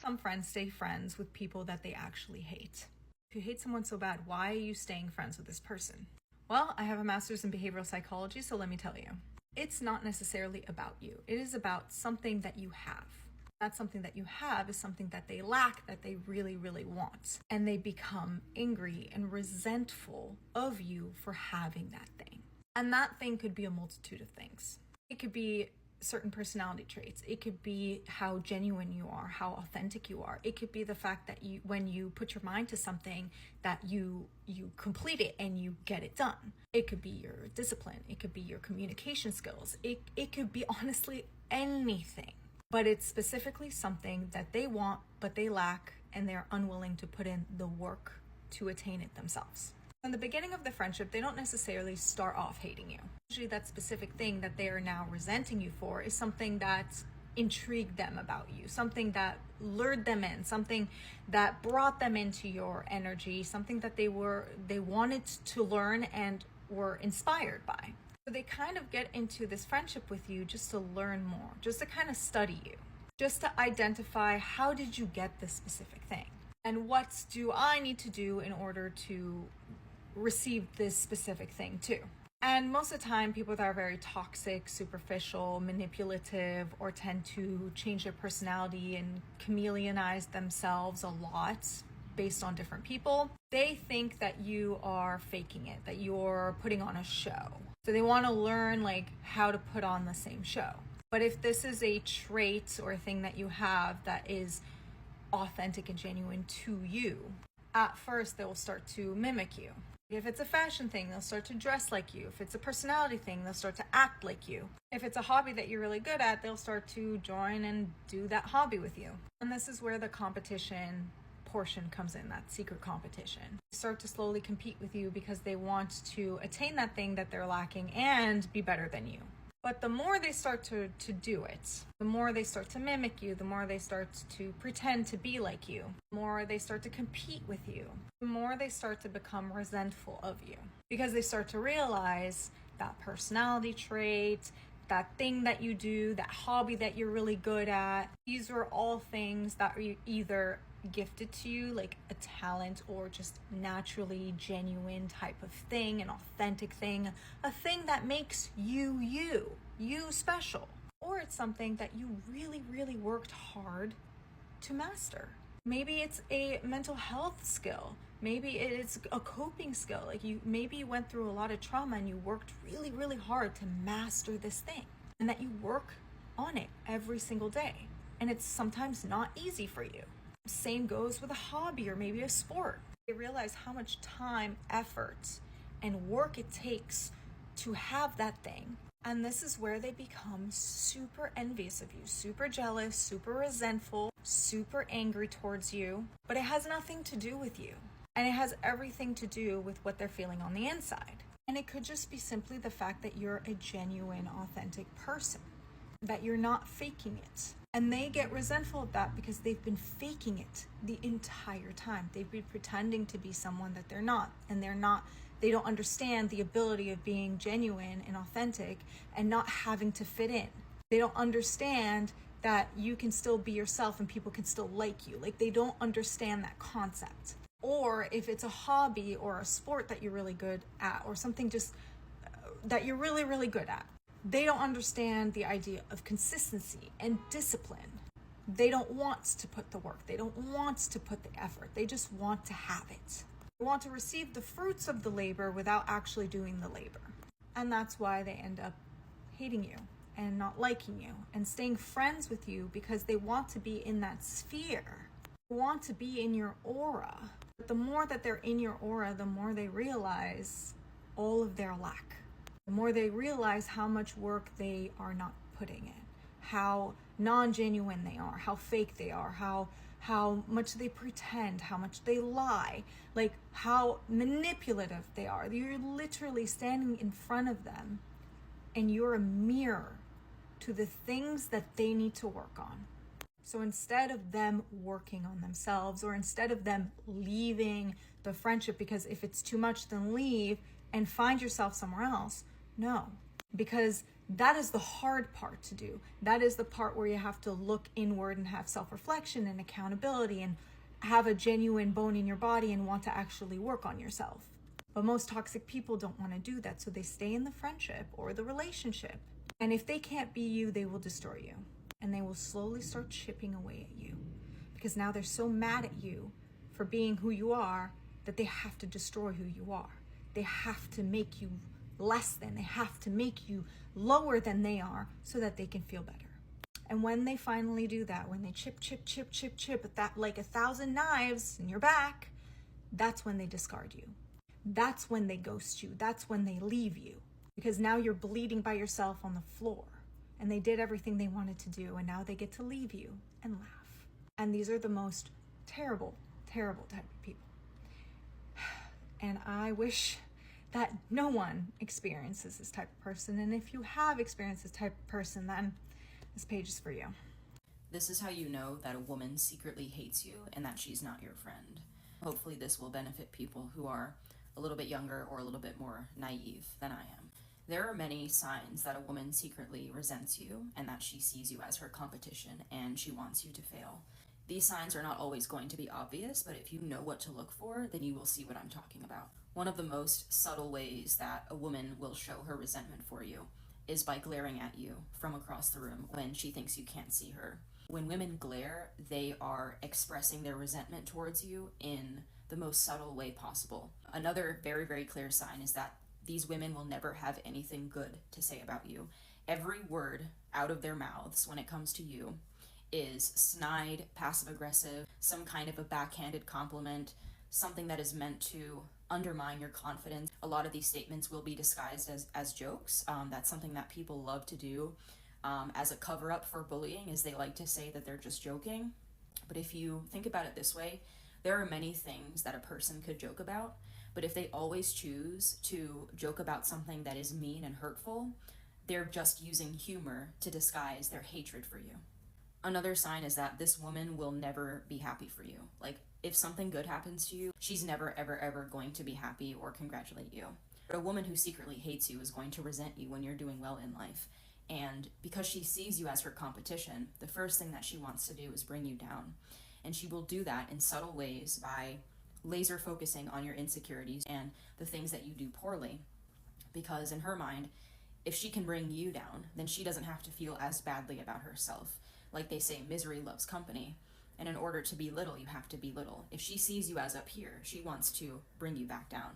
Some friends stay friends with people that they actually hate. If you hate someone so bad, why are you staying friends with this person? Well, I have a master's in behavioral psychology, so let me tell you. It's not necessarily about you. It is about something that you have. That something that you have is something that they lack, that they really, really want. And they become angry and resentful of you for having that thing. And that thing could be a multitude of things. It could be certain personality traits. It could be how genuine you are, how authentic you are. It could be the fact that when you put your mind to something, that you complete it and you get it done. It could be your discipline. It could be your communication skills. It could be honestly anything. But it's specifically something that they want, but they lack, and they're unwilling to put in the work to attain it themselves. In the beginning of the friendship, they don't necessarily start off hating you. Usually that specific thing that they are now resenting you for is something that intrigued them about you, something that lured them in, something that brought them into your energy, something that they wanted to learn and were inspired by. So they kind of get into this friendship with you just to learn more, just to kind of study you, just to identify how did you get this specific thing and what do I need to do in order to receive this specific thing too. And most of the time, people that are very toxic, superficial, manipulative, or tend to change their personality and chameleonize themselves a lot based on different people, they think that you are faking it, that you're putting on a show. So they want to learn like how to put on the same show. But if this is a trait or a thing that you have that is authentic and genuine to you, at first they will start to mimic you. If it's a fashion thing, they'll start to dress like you. If it's a personality thing, they'll start to act like you. If it's a hobby that you're really good at, they'll start to join and do that hobby with you. And this is where the competition portion comes in, that secret competition. They start to slowly compete with you because they want to attain that thing that they're lacking and be better than you. But the more they start to do it, the more they start to mimic you, the more they start to pretend to be like you, the more they start to compete with you, the more they start to become resentful of you. Because they start to realize that personality trait, that thing that you do, that hobby that you're really good at, these are all things that are either gifted to you, like a talent or just naturally genuine type of thing, an authentic thing, a thing that makes you special. Or it's something that you really, really worked hard to master. Maybe it's a mental health skill. Maybe it's a coping skill. Like maybe you went through a lot of trauma and you worked really, really hard to master this thing, and that you work on it every single day. And it's sometimes not easy for you. Same goes with a hobby or maybe a sport. They realize how much time, effort, and work it takes to have that thing. And this is where they become super envious of you, super jealous, super resentful, super angry towards you. But it has nothing to do with you. And it has everything to do with what they're feeling on the inside. And it could just be simply the fact that you're a genuine, authentic person, that you're not faking it. And they get resentful of that because they've been faking it the entire time. They've been pretending to be someone that they're not. And they don't understand the ability of being genuine and authentic and not having to fit in. They don't understand that you can still be yourself and people can still like you. Like, they don't understand that concept. Or if it's a hobby or a sport that you're really good at, or something just that you're really, really good at, they don't understand the idea of consistency and discipline. They don't want to put the work. They don't want to put the effort. They just want to have it. They want to receive the fruits of the labor without actually doing the labor. And that's why they end up hating you and not liking you and staying friends with you, because they want to be in that sphere. They want to be in your aura. But the more that they're in your aura, the more they realize all of their lack. The more they realize how much work they are not putting in, how non-genuine they are, how fake they are, how much they pretend, how much they lie, like how manipulative they are. You're literally standing in front of them and you're a mirror to the things that they need to work on. So instead of them working on themselves, or instead of them leaving the friendship, because if it's too much, then leave and find yourself somewhere else. No, because That is the hard part to do. That is the part where you have to look inward and have self-reflection and accountability and have a genuine bone in your body and want to actually work on yourself. But most toxic people don't want to do that, so they stay in the friendship or the relationship. And if they can't be you, they will destroy you. And they will slowly start chipping away at you. Because now they're so mad at you for being who you are that they have to destroy who you are. They have to make you less than. They have to make you lower than they are so that they can feel better. And when they finally do that, when they chip at that like 1,000 knives in your back, that's when they discard you. That's when they ghost you. That's when they leave you. Because now you're bleeding by yourself on the floor. And they did everything they wanted to do, and now they get to leave you and laugh. And these are the most terrible, terrible type of people. And I wish that no one experiences this type of person. And if you have experienced this type of person, then this page is for you. This is how you know that a woman secretly hates you and that she's not your friend. Hopefully this will benefit people who are a little bit younger or a little bit more naive than I am. There are many signs that a woman secretly resents you and that she sees you as her competition and she wants you to fail. These signs are not always going to be obvious, but if you know what to look for, then you will see what I'm talking about. One of the most subtle ways that a woman will show her resentment for you is by glaring at you from across the room when she thinks you can't see her. When women glare, they are expressing their resentment towards you in the most subtle way possible. Another very, very clear sign is that these women will never have anything good to say about you. Every word out of their mouths when it comes to you is snide, passive-aggressive, some kind of a backhanded compliment, something that is meant to undermine your confidence. A lot of these statements will be disguised as jokes. That's something that people love to do as a cover-up for bullying, is they like to say that they're just joking. But if you think about it this way, there are many things that a person could joke about, but if they always choose to joke about something that is mean and hurtful, they're just using humor to disguise their hatred for you. Another sign is that this woman will never be happy for you. Like, if something good happens to you, she's never, ever, ever going to be happy or congratulate you. But a woman who secretly hates you is going to resent you when you're doing well in life. And because she sees you as her competition, the first thing that she wants to do is bring you down. And she will do that in subtle ways by laser focusing on your insecurities and the things that you do poorly. Because in her mind, if she can bring you down, then she doesn't have to feel as badly about herself. Like they say, misery loves company. And in order to be little, you have to be little. If she sees you as up here, she wants to bring you back down.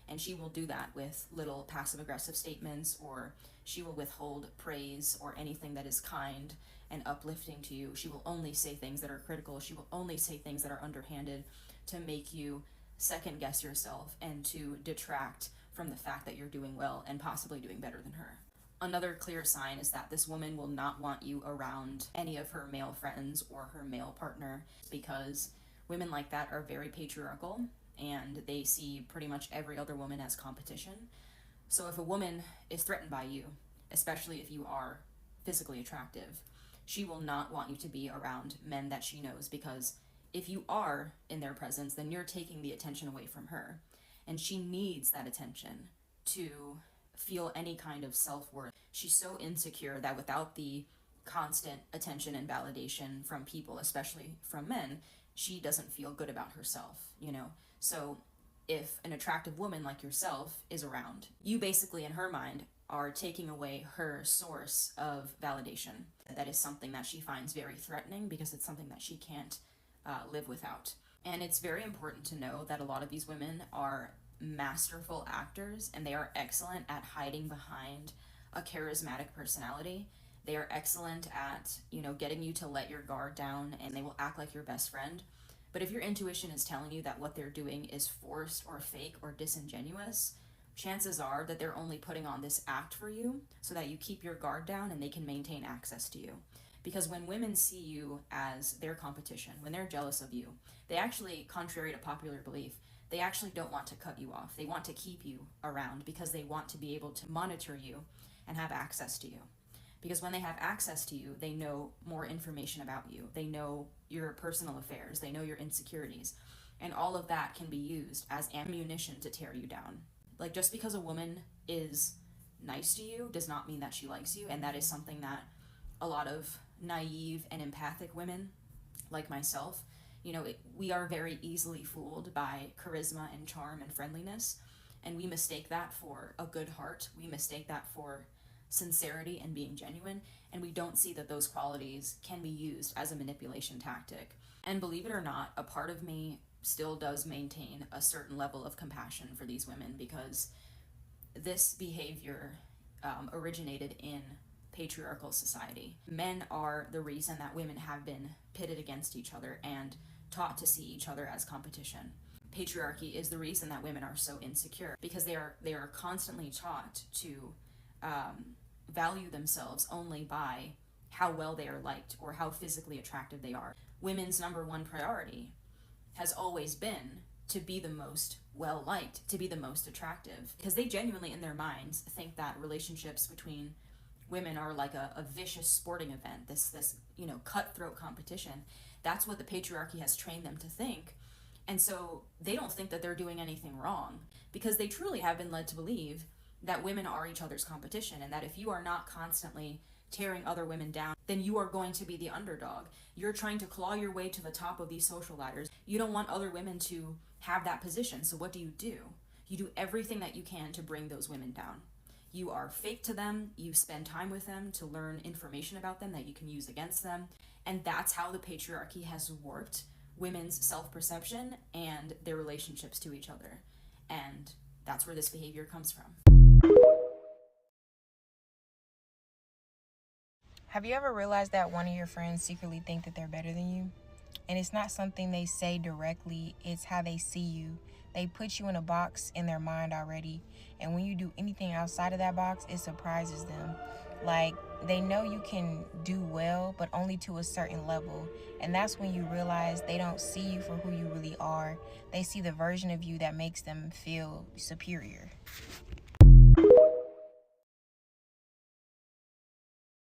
And she will do that with little passive-aggressive statements, or she will withhold praise or anything that is kind and uplifting to you. She will only say things that are critical. She will only say things that are underhanded to make you second-guess yourself and to detract from the fact that you're doing well and possibly doing better than her. Another clear sign is that this woman will not want you around any of her male friends or her male partner, because women like that are very patriarchal and they see pretty much every other woman as competition. So if a woman is threatened by you, especially if you are physically attractive, she will not want you to be around men that she knows, because if you are in their presence, then you're taking the attention away from her. And she needs that attention to feel any kind of self-worth. She's so insecure that without the constant attention and validation from people, especially from men, she doesn't feel good about herself, you know? So if an attractive woman like yourself is around, you basically, in her mind, are taking away her source of validation. That is something that she finds very threatening, because it's something that she can't live without. And it's very important to know that a lot of these women are masterful actors, and they are excellent at hiding behind a charismatic personality. They are excellent at, getting you to let your guard down, and they will act like your best friend. But if your intuition is telling you that what they're doing is forced or fake or disingenuous, chances are that they're only putting on this act for you so that you keep your guard down and they can maintain access to you. Because when women see you as their competition, when they're jealous of you, they actually, contrary to popular belief, they actually don't want to cut you off. They want to keep you around because they want to be able to monitor you and have access to you. Because when they have access to you, they know more information about you. They know your personal affairs. They know your insecurities. And all of that can be used as ammunition to tear you down. Like, just because a woman is nice to you does not mean that she likes you. And that is something that a lot of naive and empathic women like myself, we are very easily fooled by charisma and charm and friendliness, and we mistake that for a good heart. We mistake that for sincerity and being genuine, and we don't see that those qualities can be used as a manipulation tactic. And believe it or not, a part of me still does maintain a certain level of compassion for these women, because this behavior originated in patriarchal society. Men are the reason that women have been pitted against each other and taught to see each other as competition. Patriarchy is the reason that women are so insecure, because they are constantly taught to value themselves only by how well they are liked or how physically attractive they are. Women's number one priority has always been to be the most well-liked, to be the most attractive, because they genuinely in their minds think that relationships between women are like a vicious sporting event, this cutthroat competition. That's what the patriarchy has trained them to think. And so they don't think that they're doing anything wrong, because they truly have been led to believe that women are each other's competition, and that if you are not constantly tearing other women down, then you are going to be the underdog. You're trying to claw your way to the top of these social ladders. You don't want other women to have that position. So what do? You do everything that you can to bring those women down. You are fake to them. You spend time with them to learn information about them that you can use against them. And that's how the patriarchy has warped women's self-perception and their relationships to each other. And that's where this behavior comes from. Have you ever realized that one of your friends secretly think that they're better than you? And it's not something they say directly, it's how they see you. They put you in a box in their mind already, and when you do anything outside of that box, it surprises them. Like, they know you can do well, but only to a certain level. And that's when you realize they don't see you for who you really are. They see the version of you that makes them feel superior.